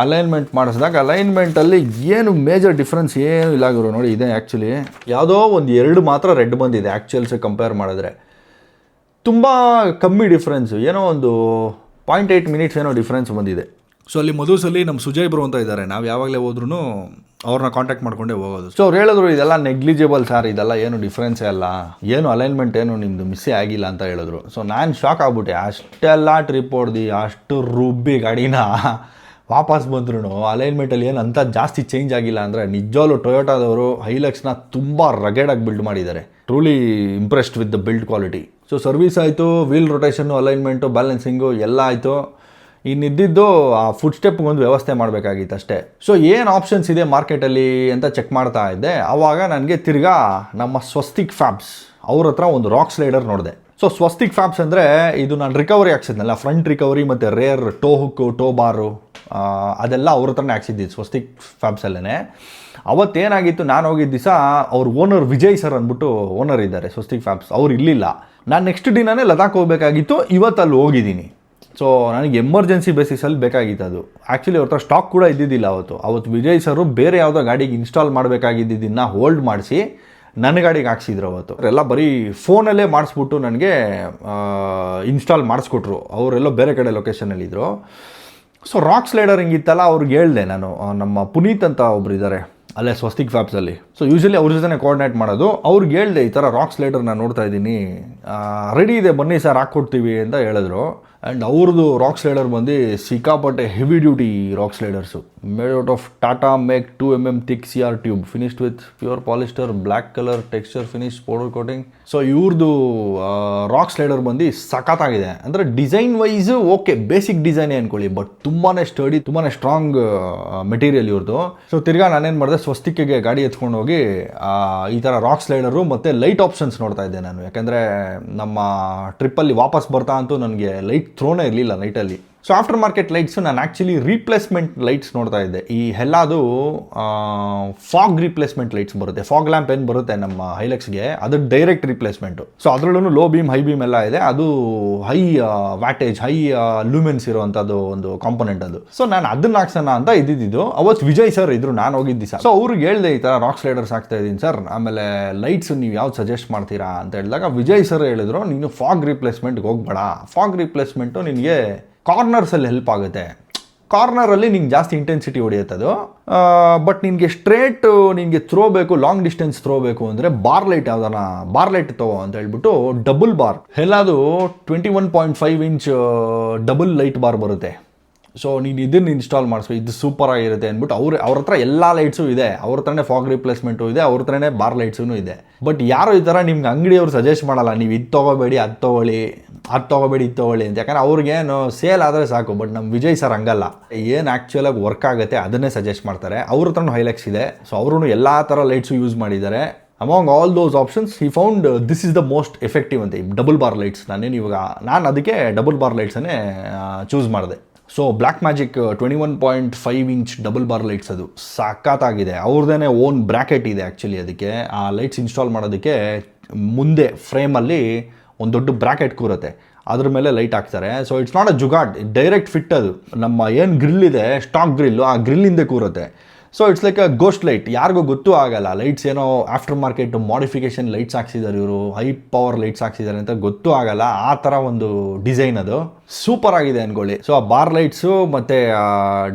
ಅಲೈನ್ಮೆಂಟ್ ಮಾಡಿಸಿದಾಗ ಅಲೈನ್ಮೆಂಟಲ್ಲಿ ಏನು ಮೇಜರ್ ಡಿಫ್ರೆನ್ಸ್ ಏನು ಇಲ್ಲ ಗುರು. ನೋಡಿ ಇದೆ ಆ್ಯಕ್ಚುಲಿ ಯಾವುದೋ ಒಂದು 2 ಮಾತ್ರ ರೆಡ್ ಬಂದಿದೆ ಆ್ಯಕ್ಚುಯಲ್ಸ್ ಕಂಪೇರ್ ಮಾಡಿದ್ರೆ. ತುಂಬ ಕಮ್ಮಿ ಡಿಫ್ರೆನ್ಸು, ಏನೋ ಒಂದು 0.8 ಮಿನಿಟ್ಸ್ ಏನೋ ಡಿಫ್ರೆನ್ಸ್ ಬಂದಿದೆ. ಸೊ ಅಲ್ಲಿ ಮಧುಸಲ್ಲಿ ನಮ್ಮ ಸುಜಯ್ ಬ್ರೋ ಅಂತ ಇದ್ದಾರೆ, ನಾವು ಯಾವಾಗಲೇ ಹೋದ್ರೂ ಅವ್ರನ್ನ ಕಾಂಟ್ಯಾಕ್ಟ್ ಮಾಡ್ಕೊಂಡೇ ಹೋಗೋದು. ಸೊ ಅವ್ರು ಹೇಳಿದ್ರು ಇದೆಲ್ಲ ನೆಗ್ಲಿಜಿಬಲ್ ಸರ್, ಇದೆಲ್ಲ ಏನು ಡಿಫ್ರೆನ್ಸೇ ಅಲ್ಲ, ಏನು ಅಲೈನ್ಮೆಂಟ್ ಏನು ನಿಮ್ಮದು ಮಿಸ್ಸೇ ಆಗಿಲ್ಲ ಅಂತ ಹೇಳಿದ್ರು. ಸೊ ನಾನು ಶಾಕ್ ಆಗ್ಬಿಟ್ಟೆ. ಅಷ್ಟೆಲ್ಲ ಟ್ರಿಪ್ ಹೊಡ್ದು ಅಷ್ಟು ರುಬ್ಬಿ ಗಾಡಿನ ವಾಪಸ್ ಬಂದ್ರು ಅಲೈನ್ಮೆಂಟಲ್ಲಿ ಏನು ಅಂತ ಜಾಸ್ತಿ ಚೇಂಜ್ ಆಗಿಲ್ಲ ಅಂದರೆ ನಿಜವಾಗ್ಲೂ ಟೊಯೋಟಾದವರು ಹೈಲಕ್ಸ್ನ ತುಂಬ ರಗೆಡಾಗಿ ಬಿಲ್ಡ್ ಮಾಡಿದ್ದಾರೆ. Truly impressed with the build quality. So service ಆಯಿತು, ವೀಲ್ ರೊಟೇಷನ್ನು, ಅಲೈನ್ಮೆಂಟು, ಬ್ಯಾಲೆನ್ಸಿಂಗು ಎಲ್ಲ ಆಯಿತು. ಇನ್ನಿದ್ದಿದ್ದು ಆ ಫುಟ್ ಸ್ಟೆಪ್ಗೆ ಒಂದು ವ್ಯವಸ್ಥೆ ಮಾಡಬೇಕಾಗಿತ್ತು ಅಷ್ಟೇ. ಸೊ ಏನು ಆಪ್ಷನ್ಸ್ ಇದೆ ಮಾರ್ಕೆಟಲ್ಲಿ ಅಂತ ಚೆಕ್ ಮಾಡ್ತಾ ಇದ್ದೆ. ಆವಾಗ ನನಗೆ ತಿರ್ಗಾ ನಮ್ಮ ಸ್ವಸ್ತಿಕ್ ಫ್ಯಾಬ್ಸ್ ಅವ್ರ ಹತ್ರ ಒಂದು ರಾಕ್ ಸ್ಲೈಡರ್ ನೋಡಿದೆ. ಸೊ ಸ್ವಸ್ತಿಕ್ ಫ್ಯಾಬ್ಸ್ ಅಂದರೆ ಇದು ನಾನು ರಿಕವರಿ ಹಾಕ್ಸಿದ್ನಲ್ಲ, ಫ್ರಂಟ್ ರಿಕವರಿ ಮತ್ತು ರೇರ್ ಟೋ ಹುಕ್ಕು, ಟೋ ಬಾರು ಅದೆಲ್ಲ ಅವ್ರ ಹತ್ರನೇ ಹಾಕ್ಸಿದ್ದಿದ್ದು ಸ್ವಸ್ತಿಕ್ ಫ್ಯಾಬ್ಸಲ್ಲೇ. ಅವತ್ತೇನಾಗಿತ್ತು, ನಾನು ಹೋಗಿದ್ದ ದಿವಸ ಅವ್ರ ಓನರ್ ವಿಜಯ್ ಸರ್ ಅಂದ್ಬಿಟ್ಟು ಓನರ್ ಇದ್ದಾರೆ ಸ್ವಸ್ತಿಕ್ ಫ್ಯಾಬ್ಸ್, ಅವ್ರು ಇರಲಿಲ್ಲ. ನಾನು ನೆಕ್ಸ್ಟ್ ದಿನನೇ ಲದಾಖ್ ಹೋಗಬೇಕಾಗಿತ್ತು, ಇವತ್ತು ಅಲ್ಲಿ ಹೋಗಿದ್ದೀನಿ. ಸೊ ನನಗೆ ಎಮರ್ಜೆನ್ಸಿ ಬೇಸಿಸಲ್ಲಿ ಬೇಕಾಗಿತ್ತು ಅದು. ಆ್ಯಕ್ಚುಲಿ ಅವ್ರ ಹತ್ರ ಸ್ಟಾಕ್ ಕೂಡ ಇದ್ದಿದ್ದಿಲ್ಲ ಅವತ್ತು ವಿಜಯ್ ಸರು ಬೇರೆ ಯಾವುದೋ ಗಾಡಿಗೆ ಇನ್ಸ್ಟಾಲ್ ಮಾಡಬೇಕಾಗಿದ್ದನ್ನು ಹೋಲ್ಡ್ ಮಾಡಿಸಿ ನನ್ನ ಗಾಡಿಗೆ ಹಾಕ್ಸಿದ್ರು ಅವತ್ತು. ಎಲ್ಲ ಬರೀ ಫೋನಲ್ಲೇ ಮಾಡಿಸ್ಬಿಟ್ಟು ನನಗೆ ಇನ್ಸ್ಟಾಲ್ ಮಾಡಿಸ್ಕೊಟ್ರು. ಅವರೆಲ್ಲೋ ಬೇರೆ ಕಡೆ ಲೊಕೇಶನಲ್ಲಿದ್ದರು. ಸೊ ರಾಕ್ ಸ್ಲೈಡರ್ ಹಿಂಗಿತ್ತಲ್ಲ, ಅವ್ರಿಗೆ ಹೇಳಿದೆ ನಾನು, ನಮ್ಮ ಪುನೀತ್ ಅಂತ ಒಬ್ರು ಇದ್ದಾರೆ ಅಲ್ಲೇ ಸ್ವಸ್ತಿಕ್ ಫ್ಯಾಬ್ಸಲ್ಲಿ. ಸೊ ಯೂಶ್ವಲಿ ಅವ್ರ ಜೊತೆ ಕೋಆರ್ಡಿನೇಟ್ ಮಾಡೋದು. ಅವ್ರಿಗೆ ಹೇಳಿದೆ ಈ ಥರ ರಾಕ್ ಸ್ಲೈಡರ್ ನಾನು ನೋಡ್ತಾ ಇದ್ದೀನಿ, ರೆಡಿ ಇದೆ ಬನ್ನಿ ಸರ್ ಹಾಕ್ಕೊಡ್ತೀವಿ ಅಂತ ಹೇಳಿದ್ರು. ಆ್ಯಂಡ್ ಅವ್ರದ್ದು ರಾಕ್ ಸ್ಲೈಡರ್ ಬಂದು ಸಿಕ್ಕಾಪಟ್ಟೆ heavy duty rock sliders, made out of Tata make 2 mm thick CR tube, finished with pure polyester, black colour texture finish, powder coating. So ಇವ್ರದ್ದು ರಾಕ್ ಸ್ಲೈಡರ್ ಬಂದು ಸಖತ್ತಾಗಿದೆ. ಅಂದರೆ ಡಿಸೈನ್ ವೈಸು ಓಕೆ, ಬೇಸಿಕ್ ಡಿಸೈನೇ ಅಂದ್ಕೊಳ್ಳಿ, ಬಟ್ ತುಂಬಾ ಸ್ಟಡಿ, ತುಂಬಾ ಸ್ಟ್ರಾಂಗ್ ಮೆಟೀರಿಯಲ್ ಇವ್ರದ್ದು. ಸೊ ತಿರ್ಗಾ ನಾನೇನು ಮಾಡಿದೆ, ಸ್ವಸ್ತಿಕ್ಗೆ ಗಾಡಿ ಎತ್ಕೊಂಡು ಹೋಗಿ ಈ ಥರ ರಾಕ್ ಸ್ಲೈಡರು ಮತ್ತು ಲೈಟ್ ಆಪ್ಷನ್ಸ್ ನೋಡ್ತಾ ಇದ್ದೆ ನಾನು. ಯಾಕೆಂದರೆ ನಮ್ಮ ಟ್ರಿಪ್ಪಲ್ಲಿ ವಾಪಸ್ ಬರ್ತಾ ಅಂತೂ ನನಗೆ ಲೈಟ್ ಥ್ರೋನೇ ಇರಲಿಲ್ಲ ನೈಟಲ್ಲಿ. ಸೊ ಆಫ್ಟರ್ ಮಾರ್ಕೆಟ್ ಲೈಟ್ಸು ನಾನು ಆ್ಯಕ್ಚುಲಿ ರೀಪ್ಲೇಸ್ಮೆಂಟ್ ಲೈಟ್ಸ್ ನೋಡ್ತಾ ಇದ್ದೆ. ಈ ಎಲ್ಲದು ಫಾಗ್ ರೀಪ್ಲೇಸ್ಮೆಂಟ್ ಲೈಟ್ಸ್ ಬರುತ್ತೆ, ಫಾಗ್ ಲ್ಯಾಂಪ್ ಏನು ಬರುತ್ತೆ ನಮ್ಮ ಹೈಲೆಕ್ಸ್ಗೆ, ಅದು ಡೈರೆಕ್ಟ್ ರೀಪ್ಲೇಸ್ಮೆಂಟು. ಸೊ ಅದರಲ್ಲೂ ಲೋ ಬೀಮ್, ಹೈ ಬೀಮ್ ಎಲ್ಲ ಇದೆ. ಅದು ಹೈ ವ್ಯಾಟೇಜ್, ಹೈ ಲೂಮೆನ್ಸ್ ಇರುವಂಥದ್ದು ಒಂದು ಕಾಂಪೊನೆಂಟ್ ಅದು. ಸೊ ನಾನು ಅದನ್ನ ಹಾಕ್ಸೋಣ ಅಂತ ಇದ್ದಿದ್ದು. ಅವತ್ತು ವಿಜಯ್ ಸರ್ ಇದ್ರು ನಾನು ಹೋಗಿದ್ದ ದಿವಸ. ಸೊ ಅವ್ರಿಗೆ ಹೇಳಿದೆ ಈ ಥರ ರಾಕ್ ಸ್ಲೈಡರ್ಸ್ ಹಾಕ್ತಾ ಇದ್ದೀನಿ ಸರ್, ಆಮೇಲೆ ಲೈಟ್ಸ್ ನೀವು ಯಾವ್ದು ಸಜೆಸ್ಟ್ ಮಾಡ್ತೀರಾ ಅಂತ ಹೇಳಿದಾಗ ವಿಜಯ್ ಸರ್ ಹೇಳಿದ್ರು, ನೀನು ಫಾಗ್ ರೀಪ್ಲೇಸ್ಮೆಂಟ್ಗೆ ಹೋಗ್ಬೇಡ, ಫಾಗ್ ರೀಪ್ಲೇಸ್ಮೆಂಟು ನಿನಗೆ ಕಾರ್ನರ್ಸಲ್ಲಿ ಹೆಲ್ಪ್ ಆಗುತ್ತೆ. ಕಾರ್ನರಲ್ಲಿ ನಿಂಗೆ ಜಾಸ್ತಿ ಇಂಟೆನ್ಸಿಟಿ ಹೊಡೆಯುತ್ತೆ ಅದು. ಬಟ್ ನಿನಗೆ ಸ್ಟ್ರೇಟ್ ನಿನಗೆ ಥ್ರೋ ಬೇಕು, ಲಾಂಗ್ ಡಿಸ್ಟೆನ್ಸ್ ಥ್ರೋ ಬೇಕು ಅಂದರೆ ಬಾರ್ ಲೈಟ್ ಯಾವ್ದಾನ ಬಾರ್ ಲೈಟ್ ತಗೋ ಅಂತ ಹೇಳ್ಬಿಟ್ಟು ಡಬಲ್ ಬಾರ್ ಎಲ್ಲದು 21.5 ಇಂಚ್ ಡಬಲ್ ಲೈಟ್ ಬಾರ್ ಬರುತ್ತೆ. ಸೊ ನೀನು ಇದನ್ನು ಇನ್ಸ್ಟಾಲ್ ಮಾಡಿಸ್ಬೇಕು, ಇದು ಸೂಪರ್ ಆಗಿರುತ್ತೆ ಅಂದ್ಬಿಟ್ಟು ಅವ್ರ ಹತ್ರ ಎಲ್ಲ ಲೈಟ್ಸು ಇದೆ, ಅವ್ರ ಹತ್ರನೇ ಫಾಗ್ ರಿಪ್ಲೇಸ್ಮೆಂಟು ಇದೆ, ಅವ್ರ ಹತ್ರನೇ ಬಾರ್ ಲೈಟ್ಸೂ ಇದೆ. ಬಟ್ ಯಾರೋ ಈ ಥರ ನಿಮ್ಗೆ ಅಂಗಡಿಯವ್ರು ಸಜೆಸ್ಟ್ ಮಾಡಲ್ಲ, ನೀವು ಇದು ತೊಗೋಬೇಡಿ ಅದು ತೊಗೊಳ್ಳಿ, ಅದು ತೊಗೋಬೇಡಿ ಇದು ತೊಗೊಳ್ಳಿ ಅಂತ. ಯಾಕಂದರೆ ಅವ್ರಿಗೇನು ಸೇಲ್ ಆದರೆ ಸಾಕು. ಬಟ್ ನಮ್ಮ ವಿಜಯ್ ಸರ್ ಹಂಗಲ್ಲ, ಏನು ಆ್ಯಕ್ಚುಲಾಗಿ ವರ್ಕ್ ಆಗುತ್ತೆ ಅದನ್ನೇ ಸಜೆಸ್ಟ್ ಮಾಡ್ತಾರೆ. ಅವ್ರ ಹತ್ರನೂ ಹೈಲೆಕ್ಸ್ ಇದೆ, ಸೊ ಅವರು ಎಲ್ಲ ಥರ ಲೈಟ್ಸು ಯೂಸ್ ಮಾಡಿದ್ದಾರೆ. Among all those options he found this is the most effective ಅಂತ, ಡಬಲ್ ಬಾರ್ ಲೈಟ್ಸ್. ನಾನು ಅದಕ್ಕೆ ಡಬಲ್ ಬಾರ್ ಲೈಟ್ಸನ್ನೇ ಚೂಸ್ ಮಾಡಿದೆ. So black magic 21.5 inch double bar lights, ಅದು ಸಖತ್ತಾಗಿದೆ. ಅವ್ರದ್ದೇ ಓನ್ ಬ್ರ್ಯಾಕೆಟ್ ಇದೆ ಆ್ಯಕ್ಚುಲಿ ಅದಕ್ಕೆ. ಆ ಲೈಟ್ಸ್ ಇನ್ಸ್ಟಾಲ್ ಮಾಡೋದಕ್ಕೆ ಮುಂದೆ ಫ್ರೇಮಲ್ಲಿ ಒಂದು ದೊಡ್ಡ ಬ್ರ್ಯಾಕೆಟ್ ಕೂರುತ್ತೆ, ಅದ್ರ ಮೇಲೆ ಲೈಟ್ ಹಾಕ್ತಾರೆ. So it's not a jugaad, direct fit. ಅದು ನಮ್ಮ ಏನು ಗ್ರಿಲ್ ಇದೆ, ಸ್ಟಾಕ್ ಗ್ರಿಲ್ಲು, ಆ ಗ್ರಿಲ್ ಹಿಂದೆ ಕೂರುತ್ತೆ. So it's like a ghost light, ಯಾರಿಗೂ ಗೊತ್ತೂ ಆಗಲ್ಲ. ಲೈಟ್ಸ್ ಏನೋ ಆಫ್ಟರ್ ಮಾರ್ಕೆಟ್ ಮಾಡಿಫಿಕೇಷನ್ ಲೈಟ್ಸ್ ಹಾಕ್ಸಿದ್ದಾರೆ ಇವರು, ಹೈ ಪವರ್ ಲೈಟ್ಸ್ ಹಾಕ್ಸಿದ್ದಾರೆ ಅಂತ ಗೊತ್ತೂ ಆಗಲ್ಲ. ಆ ಥರ ಒಂದು ಡಿಸೈನ್ ಅದು ಸೂಪರ್ ಆಗಿದೆ ಅನ್ಕೊಳ್ಳಿ. ಸೊ ಆ ಬಾರ್ ಲೈಟ್ಸು ಮತ್ತು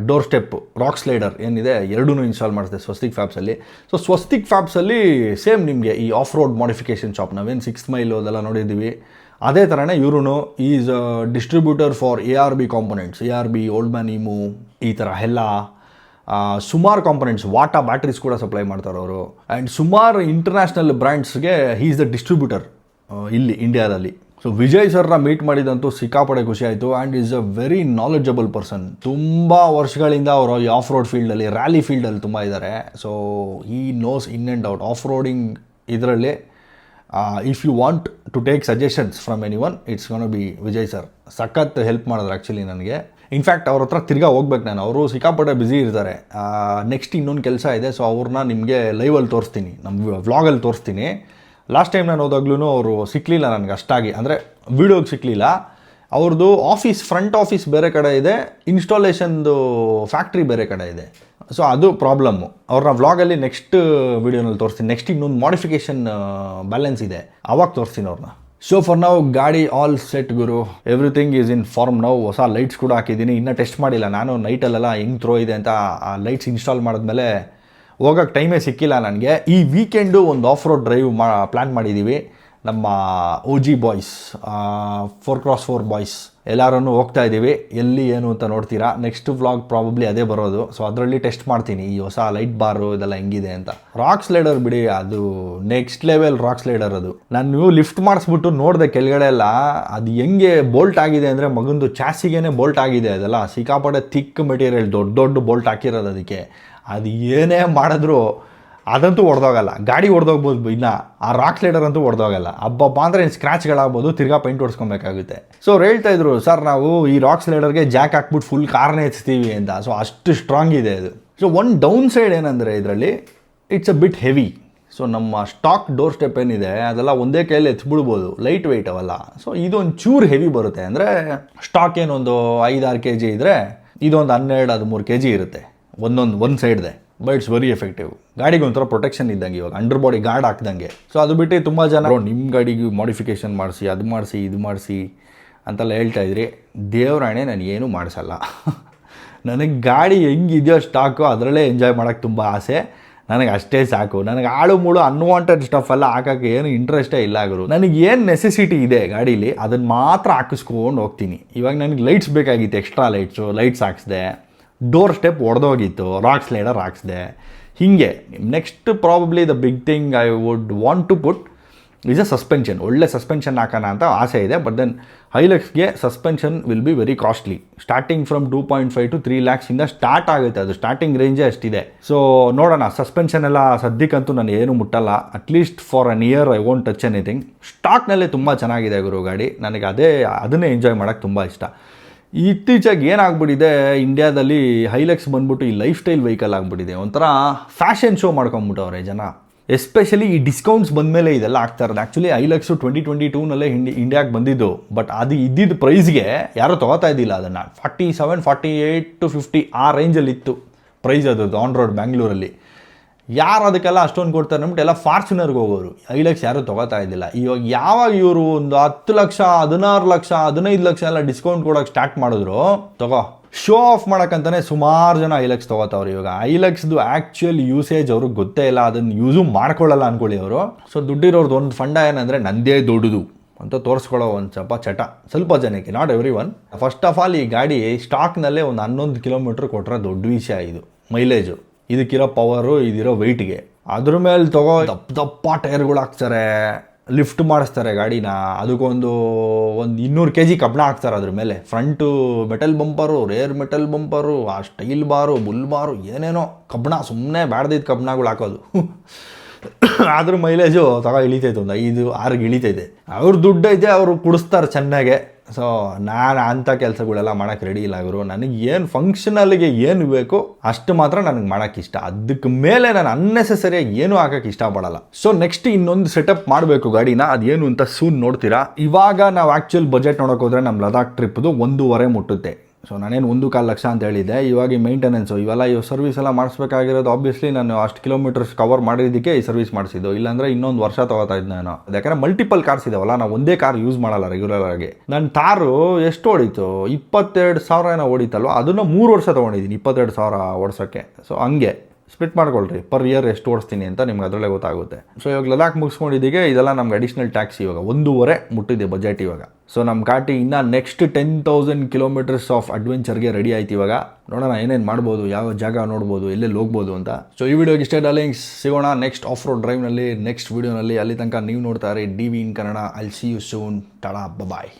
ಡೋರ್ ಸ್ಟೆಪ್ ರಾಕ್ ಸ್ಲೈಡರ್ ಏನಿದೆ ಎರಡೂ ಇನ್ಸ್ಟಾಲ್ ಮಾಡಿದೆ ಸ್ವಸ್ತಿಕ್ ಫ್ಯಾಬ್ಸಲ್ಲಿ. ಸೊ ಸ್ವಸ್ತಿಕ್ ಫ್ಯಾಬ್ಸಲ್ಲಿ ಸೇಮ್ ನಿಮಗೆ ಈ ಆಫ್ ರೋಡ್ ಮಾಡಿಫಿಕೇಷನ್ ಶಾಪ್, ನಾವೇನು 6 ಮೈಲ್ ಅದೆಲ್ಲ ನೋಡಿದ್ದೀವಿ, ಅದೇ ಥರನೇ ಇವರು is distributor for ARB components, ARB, Old Man Emu, ಈ ಥರ ಎಲ್ಲ ಸುಮಾರು ಕಾಂಪೊನೆಂಟ್ಸ್, ವಾಟಾ ಬ್ಯಾಟ್ರೀಸ್ ಕೂಡ ಸಪ್ಲೈ ಮಾಡ್ತಾರೆ ಅವರು. ಆ್ಯಂಡ್ ಸುಮಾರು ಇಂಟರ್ನ್ಯಾಷನಲ್ ಬ್ರ್ಯಾಂಡ್ಸ್ಗೆ ಹೀ ಈಸ್ ದ ಡಿಸ್ಟ್ರಿಬ್ಯೂಟರ್ ಇಲ್ಲಿ ಇಂಡಿಯಾದಲ್ಲಿ. ಸೊ ವಿಜಯ್ ಸರ್ನ ಮೀಟ್ ಮಾಡಿದಂತೂ ಸಿಕ್ಕಾಪಡೆ ಖುಷಿ ಆಯಿತು. And is a very knowledgeable person. ತುಂಬ ವರ್ಷಗಳಿಂದ ಅವರು ಈ ಆಫ್ ರೋಡ್ ಫೀಲ್ಡಲ್ಲಿ, ರ್ಯಾಲಿ ಫೀಲ್ಡಲ್ಲಿ ತುಂಬ ಇದ್ದಾರೆ. ಸೊ ಈ knows in and out off roading ಇದರಲ್ಲಿ. If you want to take suggestions from anyone, it's gonna be Vijay sir. ಸಖತ್ ಹೆಲ್ಪ್ ಮಾಡಿದ್ರು ಆ್ಯಕ್ಚುಲಿ ನನಗೆ. ಇನ್ಫ್ಯಾಕ್ಟ್ ಅವ್ರ ಹತ್ರ ತಿರ್ಗಾ ಹೋಗ್ಬೇಕು ನಾನು, ಅವರು ಸಿಕ್ಕಾಪಟ್ಟೆ ಬ್ಯುಸಿ ಇರ್ತಾರೆ. ನೆಕ್ಸ್ಟ್ ಇನ್ನೊಂದು ಕೆಲಸ ಇದೆ, ಸೊ ಅವ್ರನ್ನ ನಿಮಗೆ ಲೈವಲ್ಲಿ ತೋರಿಸ್ತೀನಿ, ನಮ್ಮ ವ್ಲಾಗಲ್ಲಿ ತೋರಿಸ್ತೀನಿ. ಲಾಸ್ಟ್ ಟೈಮ್ ನಾನು ಹೋದಾಗ್ಲೂ ಅವರು ಸಿಕ್ಕಲಿಲ್ಲ ನನಗೆ ಅಷ್ಟಾಗಿ, ಅಂದರೆ ವೀಡಿಯೋಗೆ ಸಿಕ್ಕಲಿಲ್ಲ. ಅವ್ರದ್ದು ಆಫೀಸ್, ಫ್ರಂಟ್ ಆಫೀಸ್ ಬೇರೆ ಕಡೆ ಇದೆ, ಇನ್ಸ್ಟಾಲೇಷನ್ದು ಫ್ಯಾಕ್ಟ್ರಿ ಬೇರೆ ಕಡೆ ಇದೆ. ಸೊ ಅದು ಪ್ರಾಬ್ಲಮ್ಮು. ಅವ್ರನ್ನ ವ್ಲಾಗಲ್ಲಿ ನೆಕ್ಸ್ಟ್ ವೀಡಿಯೋನಲ್ಲಿ ತೋರಿಸ್ತೀನಿ. ನೆಕ್ಸ್ಟ್ ಇನ್ನೊಂದು ಮಾಡಿಫಿಕೇಷನ್ ಬ್ಯಾಲೆನ್ಸ್ ಇದೆ, ಅವಾಗ ತೋರಿಸ್ತೀನಿ ಅವ್ರನ್ನ. ಸೊ ಫಾರ್ ನಾವು ಗಾಡಿ ಆಲ್ ಸೆಟ್ ಗುರು, ಎವ್ರಿಥಿಂಗ್ ಈಸ್ ಇನ್ ಫಾರ್ಮ್. ನಾವು ಹೊಸ ಲೈಟ್ಸ್ ಕೂಡ ಹಾಕಿದ್ದೀನಿ, ಇನ್ನೂ ಟೆಸ್ಟ್ ಮಾಡಿಲ್ಲ ನಾನು. ನೈಟಲ್ಲೆಲ್ಲ ಹೆಂಗೆ ಥ್ರೋ ಇದೆ ಅಂತ ಆ ಲೈಟ್ಸ್ ಇನ್ಸ್ಟಾಲ್ ಮಾಡಿದ್ಮೇಲೆ ಹೋಗೋಕ್ಕೆ ಟೈಮೇ ಸಿಕ್ಕಿಲ್ಲ ನನಗೆ. ಈ ವೀಕೆಂಡು ಒಂದು ಆಫ್ ರೋಡ್ ಡ್ರೈವ್ ಪ್ಲ್ಯಾನ್ ಮಾಡಿದ್ದೀವಿ. ನಮ್ಮ OG ಬಾಯ್ಸ್, 4x4 ಬಾಯ್ಸ್ ಎಲ್ಲರೂ ಹೋಗ್ತಾ ಇದ್ದೀವಿ. ಎಲ್ಲಿ ಏನು ಅಂತ ನೋಡ್ತೀರಾ. ನೆಕ್ಸ್ಟ್ ವ್ಲಾಗ್ ಪ್ರಾಬಬ್ಲಿ ಅದೇ ಬರೋದು. ಸೊ ಅದರಲ್ಲಿ ಟೆಸ್ಟ್ ಮಾಡ್ತೀನಿ ಈ ಹೊಸ ಲೈಟ್ ಬಾರು ಇದೆಲ್ಲ ಹೆಂಗಿದೆ ಅಂತ. ರಾಕ್ ಸ್ಲೈಡರ್ ಬಿಡಿ, ಅದು ನೆಕ್ಸ್ಟ್ ಲೆವೆಲ್ ರಾಕ್ ಸ್ಲೈಡರ್. ಅದು ನಾನು ಲಿಫ್ಟ್ ಮಾಡಿಸ್ಬಿಟ್ಟು ನೋಡಿದೆ ಕೆಳಗಡೆ ಎಲ್ಲ, ಅದು ಹೆಂಗೆ ಬೋಲ್ಟ್ ಆಗಿದೆ ಅಂದರೆ ಮಗಂದು ಚಾಸಿಗೇನೆ ಬೋಲ್ಟ್ ಆಗಿದೆ. ಅದೆಲ್ಲ ಸಿಕ್ಕಾಪಟ್ಟೆ ಥಿಕ್ ಮೆಟೀರಿಯಲ್, ದೊಡ್ಡ ದೊಡ್ಡ ಬೋಲ್ಟ್ ಹಾಕಿರೋದು ಅದಕ್ಕೆ. ಅದು ಏನೇ ಮಾಡಿದ್ರು ಅದಂತೂ ಹೊಡೆದೋಗಲ್ಲ. ಗಾಡಿ ಹೊಡೆದೋಗ್ಬೋದು, ಇನ್ನು ಆ ರಾಕ್ ಸ್ಲೈಡರ್ ಅಂತೂ ಹೊಡೆದೋಗಲ್ಲ. ಹಬ್ಬ ಅಂದರೆ ಏನು ಸ್ಕ್ರ್ಯಾಚ್ಗಳಾಗ್ಬೋದು, ತಿರ್ಗಾ ಪೈಂಟ್ ಹೊಡ್ಸ್ಕೊಬೇಕಾಗುತ್ತೆ. ಸೊ ಅವ್ರು ಹೇಳ್ತಾ ಇದ್ರು, ಸರ್ ನಾವು ಈ ರಾಕ್ ಸ್ಲೈಡರ್ಗೆ ಜಾಕ್ ಹಾಕ್ಬಿಟ್ಟು ಫುಲ್ ಕಾರ್ನೇ ಎತ್ತೀವಿ ಅಂತ. ಸೊ ಅಷ್ಟು ಸ್ಟ್ರಾಂಗ್ ಇದೆ ಅದು. ಸೊ ಒಂದು ಡೌನ್ ಸೈಡ್ ಏನಂದರೆ ಇದರಲ್ಲಿ it's a bit heavy. So ನಮ್ಮ ಸ್ಟಾಕ್ ಡೋರ್ ಸ್ಟೆಪ್ ಏನಿದೆ ಅದೆಲ್ಲ ಒಂದೇ ಕೈಯಲ್ಲಿ ಎತ್ಬಿಡ್ಬೋದು, ಲೈಟ್ ವೆಯ್ಟ್ ಅವಲ್ಲ. ಸೊ ಇದೊಂದು ಚೂರು ಹೆವಿ ಬರುತ್ತೆ. ಅಂದರೆ ಸ್ಟಾಕ್ ಏನೊಂದು 5-6 kg ಇದ್ದರೆ ಇದೊಂದು 12-13 kg ಇರುತ್ತೆ ಒಂದು ಸೈಡ್ದೆ. But it's very effective. ಗಾಡಿಗೆ ಒಂಥರ ಪ್ರೊಟೆಕ್ಷನ್ ಇದ್ದಂಗೆ, ಇವಾಗ ಅಂಡರ್ ಬಾಡಿ ಗಾರ್ಡ್ ಹಾಕ್ದಂಗೆ. ಸೊ ಅದು ಬಿಟ್ಟು ತುಂಬ ಜನ ನಿಮ್ಮ ಗಾಡಿಗೆ ಮಾಡಿಫಿಕೇಷನ್ ಮಾಡಿಸಿ, ಅದು ಮಾಡಿಸಿ, ಇದು ಮಾಡಿಸಿ ಅಂತೆಲ್ಲ ಹೇಳ್ತಾಯಿದ್ರಿ. ದೇವರಾಣೆ ನನಗೇನು ಮಾಡಿಸಲ್ಲ. ನನಗೆ ಗಾಡಿ ಹೆಂಗಿದೆಯೋ ಸ್ಟಾಕು ಅದರಲ್ಲೇ ಎಂಜಾಯ್ ಮಾಡೋಕ್ಕೆ ತುಂಬ ಆಸೆ. ನನಗೆ ಅಷ್ಟೇ ಸಾಕು. ನನಗೆ ಆಳು ಮೂಳು ಅನ್ವಾಂಟೆಡ್ ಸ್ಟಫ್ ಎಲ್ಲ ಹಾಕೋಕ್ಕೆ ಏನು ಇಂಟ್ರೆಸ್ಟೇ ಇಲ್ಲ ಗುರು. ನನಗೆ ಏನು ನೆಸೆಸಿಟಿ ಇದೆ ಗಾಡೀಲಿ ಅದನ್ನು ಮಾತ್ರ ಹಾಕಿಸ್ಕೊಂಡು ಹೋಗ್ತೀನಿ. ಇವಾಗ ನನಗೆ ಲೈಟ್ಸ್ ಬೇಕಾಗಿತ್ತು, ಎಕ್ಸ್ಟ್ರಾ ಲೈಟ್ಸ್ ಹಾಕ್ಸಿದೆ. ಡೋರ್ ಸ್ಟೆಪ್ ಒಡೆದೋಗಿತ್ತು, ರಾಕ್ ಸ್ಲೈಡರ್ ಹಾಕ್ಸಿದೆ. ಹೀಗೆ next probably the big thing I would want to put is a suspension. ಒಳ್ಳೆ ಸಸ್ಪೆನ್ಷನ್ ಹಾಕೋಣ ಅಂತ ಆಸೆ ಇದೆ. ಬಟ್ ದೆನ್ ಹೈಲಕ್ಸ್ಗೆ suspension will be very costly. Starting from 2.5 to 3 lakhs ಇಂದ ಸ್ಟಾರ್ಟ್ ಆಗುತ್ತೆ. ಅದು ಸ್ಟಾರ್ಟಿಂಗ್ ರೇಂಜೇ ಅಷ್ಟಿದೆ. ಸೊ ನೋಡೋಣ. ಸಸ್ಪೆನ್ಷನ್ ಎಲ್ಲ ಸದ್ಯಕ್ಕಂತೂ ನಾನು ಏನು ಮುಟ್ಟಲ್ಲ. At least for an year I won't touch anything. ಸ್ಟಾಕ್ನಲ್ಲೇ ತುಂಬ ಚೆನ್ನಾಗಿದೆ ಗುರು ಗಾಡಿ. ನನಗೆ ಅದನ್ನೇ ಎಂಜಾಯ್ ಮಾಡೋಕ್ಕೆ ತುಂಬ ಇಷ್ಟ. ಇತ್ತೀಚೆಗೆ ಏನಾಗ್ಬಿಟ್ಟಿದೆ ಇಂಡಿಯಾದಲ್ಲಿ, ಹೈಲಕ್ಸ್ ಬಂದ್ಬಿಟ್ಟು ಈ ಲೈಫ್ ಸ್ಟೈಲ್ ವೆಹಿಕಲ್ ಆಗಿಬಿಟ್ಟಿದೆ. ಒಂಥರ ಫ್ಯಾಷನ್ ಶೋ ಮಾಡ್ಕೊಂಬಿಟ್ಟವ್ರೆ ಜನ. ಎಸ್ಪೆಷಲಿ ಈ ಡಿಸ್ಕೌಂಟ್ಸ್ ಬಂದಮೇಲೆ ಇದೆಲ್ಲ ಆಗ್ತಾ ಇರೋದು. ಆ್ಯಕ್ಚುಲಿ ಹೈಲಕ್ಸು 2022ನಲ್ಲೇ ಇಂಡಿಯಾಗೆ ಬಂದಿದ್ದು. ಬಟ್ ಅದು ಇದ್ದಿದ್ದ ಪ್ರೈಸ್ಗೆ ಯಾರೂ ತೊಗೋತಾ ಇದ್ದಿಲ್ಲ ಅದನ್ನು. 47, 48 to 50 ಆ ರೇಂಜಲ್ಲಿ ಇತ್ತು ಪ್ರೈಸ್ ಅದರದ್ದು ಆನ್ ರೋಡ್ ಬ್ಯಾಂಗ್ಳೂರಲ್ಲಿ. ಯಾರು ಅದಕ್ಕೆಲ್ಲ ಅಷ್ಟೊಂದು ಕೊಡ್ತಾರೆ ಅಂದ್ಬಿಟ್ಟು ಎಲ್ಲ ಫಾರ್ಚುನರ್ಗೆ ಹೋಗೋರು. ಹೈಲಕ್ಸ್ ಯಾರೂ ತೊಗೋತಾ ಇದ್ದಿಲ್ಲ. ಇವಾಗ ಯಾವಾಗ ಇವರು ಒಂದು 10 ಲಕ್ಷ, 16 ಲಕ್ಷ, 15 ಲಕ್ಷ ಎಲ್ಲ ಡಿಸ್ಕೌಂಟ್ ಕೊಡೋಕ್ಕೆ ಸ್ಟಾರ್ಟ್ ಮಾಡಿದ್ರು, ತಗೋ ಶೋ ಆಫ್ ಮಾಡೋಕ್ಕಂತಲೇ ಸುಮಾರು ಜನ ಐಲಕ್ಸ್ ತೊಗೋತಾವ್ರು. ಇವಾಗ ಐಲಕ್ಸ್ದು ಆ್ಯಕ್ಚುಯಲ್ ಯೂಸೇಜ್ ಅವ್ರಿಗೆ ಗೊತ್ತೇ ಇಲ್ಲ, ಅದನ್ನು ಯೂಸು ಮಾಡ್ಕೊಳ್ಳಲ್ಲ ಅಂದ್ಕೊಳ್ಳಿ ಅವರು. ಸೊ ದುಡ್ಡಿರೋರ್ದು ಒಂದು ಫಂಡ ಏನಂದರೆ ನಂದೇ ದೊಡ್ಡದು ಅಂತ ತೋರಿಸ್ಕೊಳ್ಳೋ ಒಂದು ಸ್ವಲ್ಪ ಜನಕ್ಕೆ, not every one. First of all ಈ ಗಾಡಿ ಸ್ಟಾಕ್ನಲ್ಲೇ ಒಂದು 11 ಕಿಲೋಮೀಟ್ರ್ ಕೊಟ್ಟರೆ ದೊಡ್ಡ ವಿಷಯ ಇದು. ಮೈಲೇಜು, ಇದಕ್ಕಿರೋ ಪವರು, ಇದಿರೋ ವೆಯ್ಟ್ಗೆ. ಅದ್ರ ಮೇಲೆ ದಪ್ಪ ಟೈರ್ಗಳು ಹಾಕ್ತಾರೆ, ಲಿಫ್ಟ್ ಮಾಡಿಸ್ತಾರೆ ಗಾಡಿನ. ಅದಕ್ಕೊಂದು 200 kg ಕಬ್ಬಣ ಹಾಕ್ತಾರೆ ಅದ್ರ ಮೇಲೆ. Front metal bumper, rear metal bumper, ಆ ಸ್ಟೈಲ್ ಬಾರು, ಬುಲ್ ಬಾರು, ಏನೇನೋ ಕಬ್ಬಣ, ಸುಮ್ಮನೆ ಬ್ಯಾಡ್ದಿದ್ದು ಕಬ್ಬಣಗಳು ಹಾಕೋದು. ಅದ್ರ ಮೈಲೇಜು ಇಳಿತೈತೆ, ಒಂದು 5-6 ಇಳಿತೈತೆ. ಅವ್ರ ದುಡ್ಡು ಐತೆ, ಅವರು ಕುಡಿಸ್ತಾರೆ ಚೆನ್ನಾಗೆ. ಸೊ ನಾನು ಅಂಥ ಕೆಲಸಗಳೆಲ್ಲ ಮಾಡೋಕ್ಕೆ ರೆಡಿ ಇಲ್ಲ ಗುರು. ನನಗೆ ಏನು ಫಂಕ್ಷನಲ್ಗೆ ಏನು ಬೇಕು ಅಷ್ಟು ಮಾತ್ರ ನನಗೆ ಮಾಡೋಕ್ಕೆ ಇಷ್ಟ. ಅದಕ್ಕೆ ಮೇಲೆ ನಾನು ಅನ್ನೆಸೆಸರಿಯಾಗಿ ಏನೂ ಹಾಕೋಕ್ಕೆ ಇಷ್ಟಪಡಲ್ಲ. ಸೊ ನೆಕ್ಸ್ಟ್ ಇನ್ನೊಂದು ಸೆಟಪ್ ಮಾಡಬೇಕು ಗಾಡಿನ, ಅದೇನು ಅಂತ ಸೂನ್ ನೋಡ್ತೀರಾ. ಇವಾಗ ನಾವು ಆ್ಯಕ್ಚುಯಲ್ ಬಜೆಟ್ ನೋಡೋಕೆ ಹೋದರೆ ನಮ್ಮ ಲದಾಖ್ ಟ್ರಿಪ್ದು 1.5 ಮುಟ್ಟುತ್ತೆ. ಸೊ ನಾನೇನು 1.25 ಲಕ್ಷ ಅಂತ ಹೇಳಿದ್ದೆ. ಇವಾಗ ಈ ಮೇಂಟೆನೆನ್ಸು ಇವೆಲ್ಲ ಸರ್ವಿಸ್ ಎಲ್ಲ ಮಾಡಿಸ್ಬೇಕಾಗಿರೋದು. ಆಬ್ವಿಯಸ್ಲಿ ನಾನು ಅಷ್ಟು ಕಿಲೋಮೀಟರ್ಸ್ ಕವರ್ ಮಾಡಿದ್ದಕ್ಕೆ ಈ ಸರ್ವಿಸ್ ಮಾಡಿಸಿದ್ದು, ಇಲ್ಲಾಂದರೆ ಇನ್ನೊಂದು ವರ್ಷ ತೊಗೋತಾ ಇದ್ದೆ ನಾನು. ಯಾಕಂದರೆ ಮಲ್ಟಿಪಲ್ ಕಾರ್ಸ್ ಇದಾವಲ್ಲ, ನಾವು ಒಂದೇ ಕಾರ್ ಯೂಸ್ ಮಾಡಲ್ಲ ರೆಗ್ಯುಲರ್ ಆಗಿ. ನನ್ನ ತಾರು ಎಷ್ಟು ಓಡಿತು, 22,000 ಏನೋ ಓಡಿತಲ್ವ, ಅದನ್ನು 3 ವರ್ಷ ತೊಗೊಂಡಿದ್ದೀನಿ 22,000 ಓಡಿಸೋಕ್ಕೆ. ಸೊ ಹಂಗೆ ಸ್ಪ್ಲಿಟ್ ಮಾಡ್ಕೊಳ್ರಿ, ಪರ್ ಇಯರ್ ಎಷ್ಟು ಓಡಿಸ್ತೀನಿ ಅಂತ ನಿಮ್ಗೆ ಅದರಲ್ಲೇ ಗೊತ್ತಾಗುತ್ತೆ. ಸೊ ಇವಾಗ ಲದಾಖ್ ಮುಗಿಸ್ಕೊಂಡಿದ್ದೀಗೆ, ಇದೆಲ್ಲ ನಮ್ಗೆ ಅಡಿಷ್ನಲ್ ಟ್ಯಾಕ್ಸ್. ಇವಾಗ 1.5 ಮುಟ್ಟಿದೆ ಬಜೆಟ್ ಇವಾಗ. ಸೊ ನಮ್ಮ ಘಾಟಿ ಇನ್ನು ನೆಕ್ಸ್ಟ್ 10,000 ಕಿಲೋಮೀಟರ್ಸ್ ಆಫ್ ಅಡ್ವೆಂಚರ್ಗೆ ರೆಡಿ ಆಯ್ತು. ಇವಾಗ ನೋಡೋಣ ಏನೇನು ಮಾಡ್ಬೋದು, ಯಾವ ಜಾಗ ನೋಡ್ಬೋದು, ಎಲ್ಲೆಲ್ಲಿ ಹೋಗ್ಬೋದು ಅಂತ. ಸೊ ಈ ವಿಡಿಯೋಗೆ ಇಷ್ಟೇ ಡಾರ್ಲಿಂಗ್ಸ್. ಸಿಗೋಣ ನೆಕ್ಸ್ಟ್ ಆಫ್ ರೋಡ್ ಡ್ರೈವ್ನಲ್ಲಿ, ನೆಕ್ಸ್ಟ್ ವಿಡಿಯೋನಲ್ಲಿ. ಅಲ್ಲಿ ತನಕ ನೀವು ನೋಡ್ತಾ ಇರಿ DV in Kannada. I'll see you soon. Tada, bye.